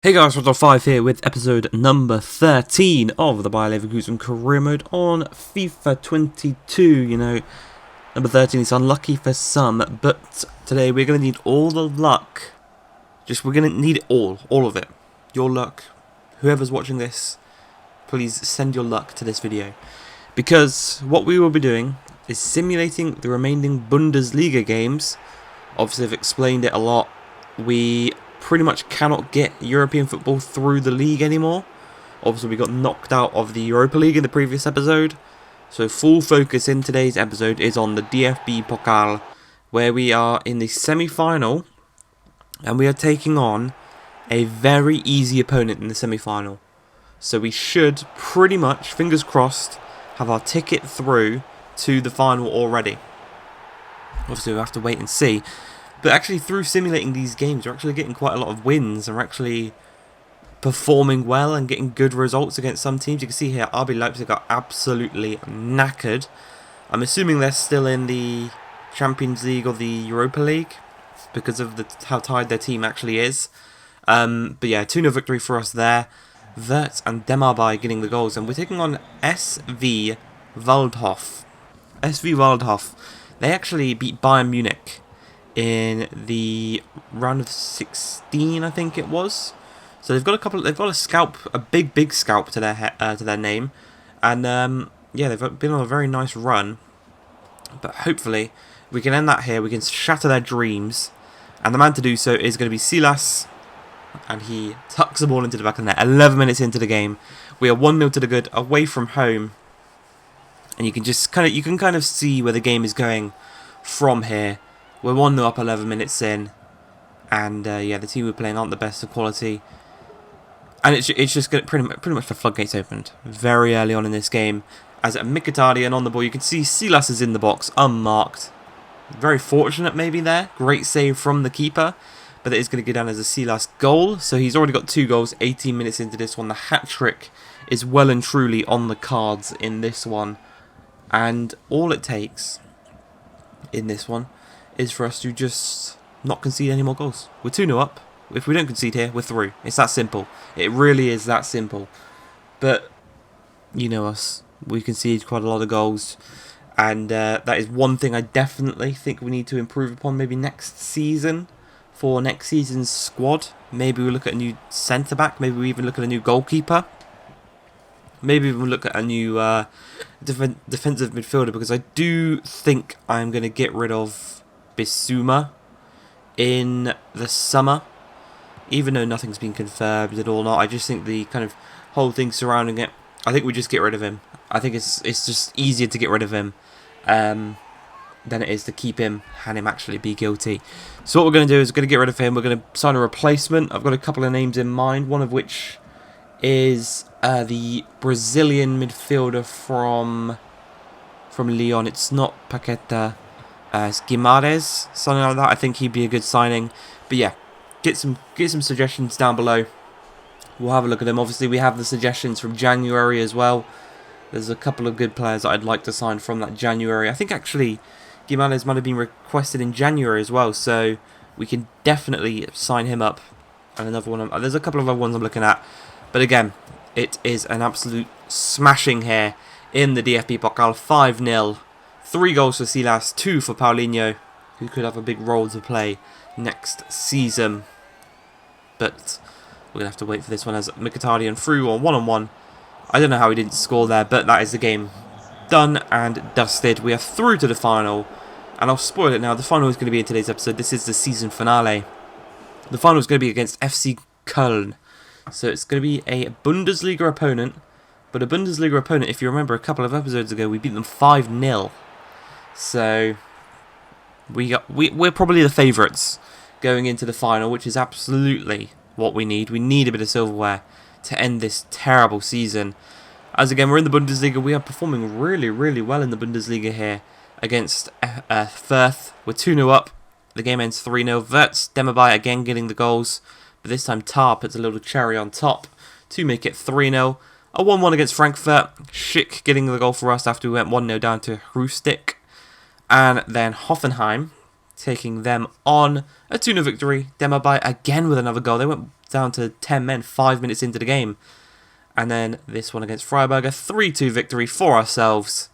Hey guys, Roger5 here with episode number 13 of the Leverkusen career mode on FIFA 22. You know, number 13 is unlucky for some, but today we're going to need all the luck. We're going to need it all of it. Your luck. Whoever's watching this, please send your luck to this video. Because what we will be doing is simulating the remaining Bundesliga games. Obviously, I've explained it a lot. We pretty much cannot get European football through the league anymore. Obviously, we got knocked out of the Europa League in the previous episode. So full focus in today's episode is on the DFB Pokal, where we are in the semi-final, and we are taking on a very easy opponent in the semi-final. So we should pretty much, fingers crossed, have our ticket through to the final already. Obviously, we'll have to wait and see. But actually, through simulating these games, we're actually getting quite a lot of wins, and we're actually performing well and getting good results against some teams. You can see here, RB Leipzig are absolutely knackered. I'm assuming they're still in the Champions League or the Europa League because of how tired their team actually is. But yeah, 2-0 victory for us there. Wirtz and Demabai getting the goals, and we're taking on SV Waldhof. SV Waldhof, they actually beat Bayern Munich in the round of 16, I think it was. So they've got a scalp, a big scalp to their name, and yeah, they've been on a very nice run. But hopefully we can end that here. We can shatter their dreams, and the man to do so is going to be Silas, and he tucks the ball into the back of the net. 11 minutes into the game, we are 1-0 to the good, away from home, and you can kind of see where the game is going from here. We're 1-0 up 11 minutes in, and yeah, the team we're playing aren't the best of quality, and it's just pretty much the floodgates opened very early on in this game. As Mkhitaryan on the ball, you can see Silas is in the box, unmarked. Very fortunate maybe there, great save from the keeper, but it is going to go down as a Silas goal. So he's already got 2 goals, 18 minutes into this one. The hat-trick is well and truly on the cards in this one, and all it takes in this one is for us to just not concede any more goals. We're 2-0 up. If we don't concede here, we're through. It's that simple. It really is that simple. But, you know us. We concede quite a lot of goals. And that is one thing I definitely think we need to improve upon maybe next season. For next season's squad. Maybe we look at a new centre-back. Maybe we even look at a new goalkeeper. Maybe we'll look at a new defensive midfielder. Because I do think I'm going to get rid of Bissouma in the summer, even though nothing's been confirmed at all. I just think the kind of whole thing surrounding it, I think we just get rid of him. I think it's just easier to get rid of him than it is to keep him and him actually be guilty. So what we're going to do is we're going to get rid of him. We're going to sign a replacement. I've got a couple of names in mind, one of which is the Brazilian midfielder from Lyon. It's not Paqueta. Guimarães, something like that. I think he'd be a good signing. But yeah, get some suggestions down below. We'll have a look at them. Obviously, we have the suggestions from January as well. There's a couple of good players that I'd like to sign from that January. I think actually Guimarães might have been requested in January as well, so we can definitely sign him up. And another one. There's a couple of other ones I'm looking at. But again, it is an absolute smashing here in the DFB Pokal. 5-0. 3 goals for Silas, 2 for Paulinho, who could have a big role to play next season. But we're going to have to wait for this one as Mkhitaryan through on one-on-one. I don't know how he didn't score there, but that is the game done and dusted. We are through to the final, and I'll spoil it now. The final is going to be in today's episode. This is the season finale. The final is going to be against FC Köln. So it's going to be a Bundesliga opponent, but a Bundesliga opponent, if you remember a couple of episodes ago, we beat them 5-0. So we're probably the favourites going into the final, which is absolutely what we need. We need a bit of silverware to end this terrible season. As again, we're in the Bundesliga. We are performing really well in the Bundesliga here against Fürth. We're 2-0 up. The game ends 3-0. Wirtz, Demabai again getting the goals. But this time Tar puts a little cherry on top to make it 3-0. A 1-1 against Frankfurt. Schick getting the goal for us after we went 1-0 down to Hrustik. And then Hoffenheim taking them on. A 2-0 victory. Demabai again with another goal. They went down to 10 men 5 minutes into the game. And then this one against Freiburg, a 3-2 victory for ourselves.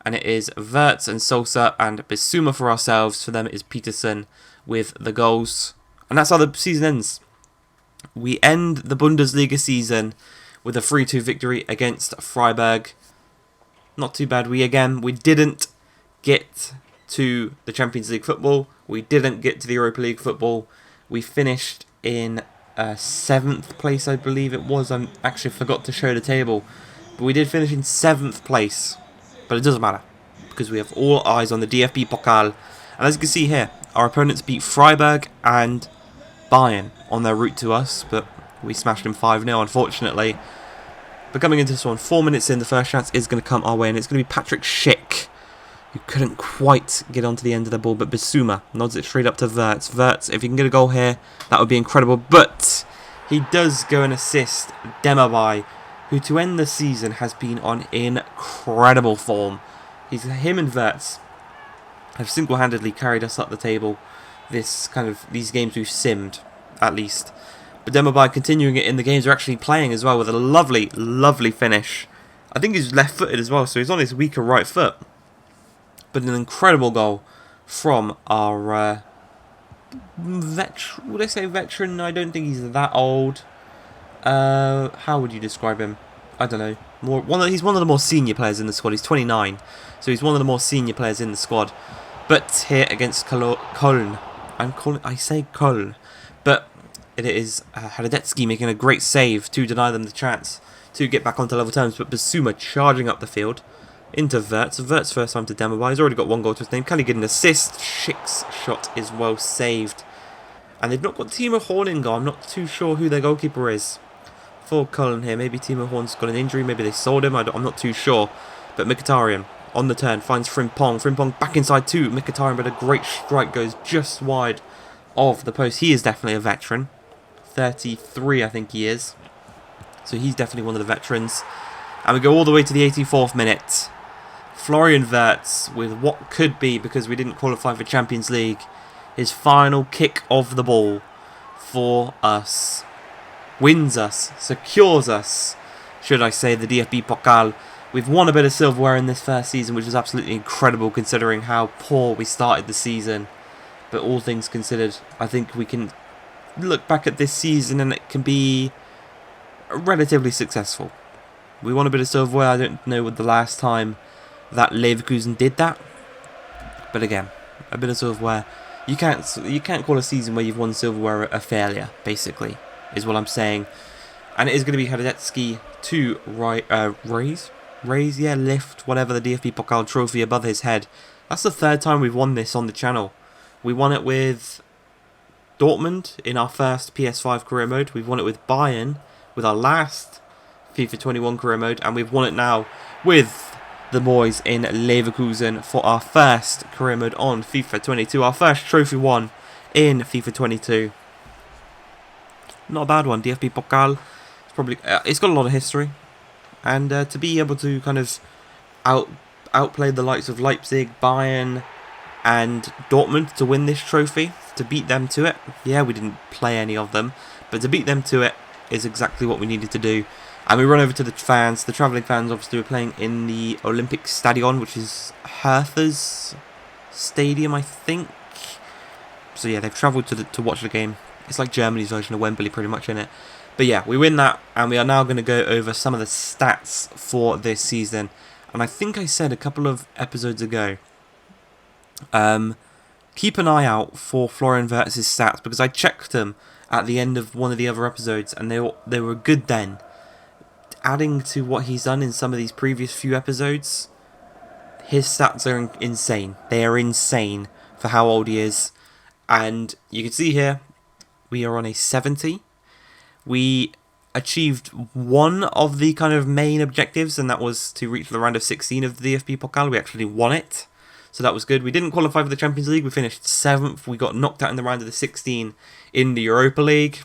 And it is Wirtz and Sosa and Bissouma for ourselves. For them it is Peterson with the goals. And that's how the season ends. We end the Bundesliga season with a 3-2 victory against Freiburg. Not too bad. We didn't get to the Champions League football. We didn't get to the Europa League football. We finished in 7th place, I believe it was. I actually forgot to show the table. But we did finish in 7th place. But it doesn't matter, because we have all eyes on the DFB Pokal. And as you can see here, our opponents beat Freiburg and Bayern on their route to us. But we smashed them 5-0, unfortunately. But coming into this one, 4 minutes in, the first chance is going to come our way. And it's going to be Patrick Schick, who couldn't quite get onto the end of the ball. But Bissouma nods it straight up to Wirtz. Wirtz, if he can get a goal here, that would be incredible. But he does go and assist Demabai, who to end the season has been on incredible form. Him and Wirtz have single-handedly carried us up the table. These games we've simmed, at least. But Demabai continuing it in the games we're actually playing as well, with a lovely, lovely finish. I think he's left-footed as well, so he's on his weaker right foot. But an incredible goal from our veteran. Would I say veteran? I don't think he's that old. How would you describe him? I don't know. He's one of the more senior players in the squad. He's 29, so he's one of the more senior players in the squad. But here against Köln, I say Köln, but it is Hradecki making a great save to deny them the chance to get back onto level terms. But Bissouma charging up the field into Wirtz. Wirtz first time to Demabai. He's already got 1 goal to his name. Can he get an assist? Schick's shot is well saved. And they've not got Timo Horn in goal. I'm not too sure who their goalkeeper is for Cullen here. Maybe Timo Horn's got an injury. Maybe they sold him. I'm not too sure. But Mkhitaryan on the turn finds Frimpong. Frimpong back inside too. Mkhitaryan, but a great strike goes just wide of the post. He is definitely a veteran. 33, I think he is. So he's definitely one of the veterans. And we go all the way to the 84th minute. Florian Wirtz with what could be, because we didn't qualify for Champions League, his final kick of the ball for us. Wins us, secures us, should I say, the DFB Pokal. We've won a bit of silverware in this first season, which is absolutely incredible considering how poor we started the season. But all things considered, I think we can look back at this season and it can be relatively successful. We won a bit of silverware. I don't know what the last time that Leverkusen did that. But again, a bit of silverware. You can't call a season where you've won silverware a failure, basically, is what I'm saying. And it is going to be Hradecki to lift whatever the DFB Pokal trophy above his head. That's the 3rd time we've won this on the channel. We won it with Dortmund in our first PS5 career mode. We've won it with Bayern with our last FIFA 21 career mode. And we've won it now with the boys in Leverkusen for our first career mode on FIFA 22. Our first trophy won in FIFA 22. Not a bad one. DFB Pokal. It's got a lot of history. And to be able to kind of outplay the likes of Leipzig, Bayern and Dortmund to win this trophy, to beat them to it. Yeah, we didn't play any of them, but to beat them to it is exactly what we needed to do. And we run over to the fans. The travelling fans obviously were playing in the Olympic Stadion, which is Hertha's stadium, I think. So yeah, they've travelled to watch the game. It's like Germany's version of Wembley, pretty much, in it. But yeah, we win that, and we are now going to go over some of the stats for this season. And I think I said a couple of episodes ago, keep an eye out for Florian Wirtz's stats, because I checked them at the end of one of the other episodes, and they were good then. Adding to what he's done in some of these previous few episodes, his stats are insane. They are insane for how old he is. And you can see here, we are on a 70. We achieved one of the kind of main objectives, and that was to reach the round of 16 of the DFB Pokal. We actually won it, so that was good. We didn't qualify for the Champions League. We finished 7th. We got knocked out in the round of the 16 in the Europa League.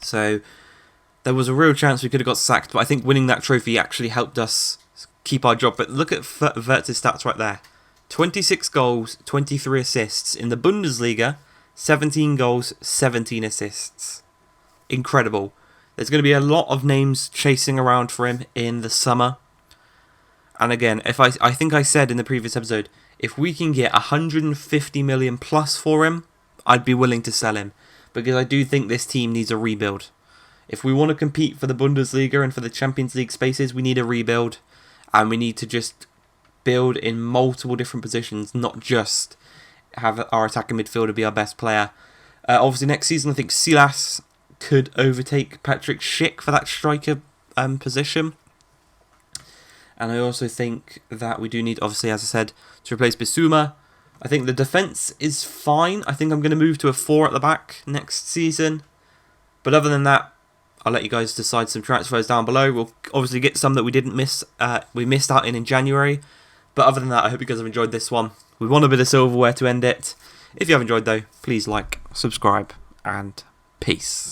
So there was a real chance we could have got sacked, but I think winning that trophy actually helped us keep our job. But look at Wirtz's stats right there. 26 goals, 23 assists. In the Bundesliga, 17 goals, 17 assists. incredible. There's going to be a lot of names chasing around for him in the summer. And again, if I think I said in the previous episode, if we can get 150 million plus for him, I'd be willing to sell him. Because I do think this team needs a rebuild. If we want to compete for the Bundesliga and for the Champions League spaces, we need a rebuild. And we need to just build in multiple different positions, not just have our attacking midfielder be our best player. Obviously, next season, I think Silas could overtake Patrick Schick for that striker position. And I also think that we do need, obviously, as I said, to replace Bissouma. I think the defence is fine. I think I'm going to move to a 4 at the back next season. But other than that, I'll let you guys decide some transfers down below. We'll obviously get some that we didn't miss. We missed out in January. But other than that, I hope you guys have enjoyed this one. We want a bit of silverware to end it. If you have enjoyed though, please like, subscribe, and peace.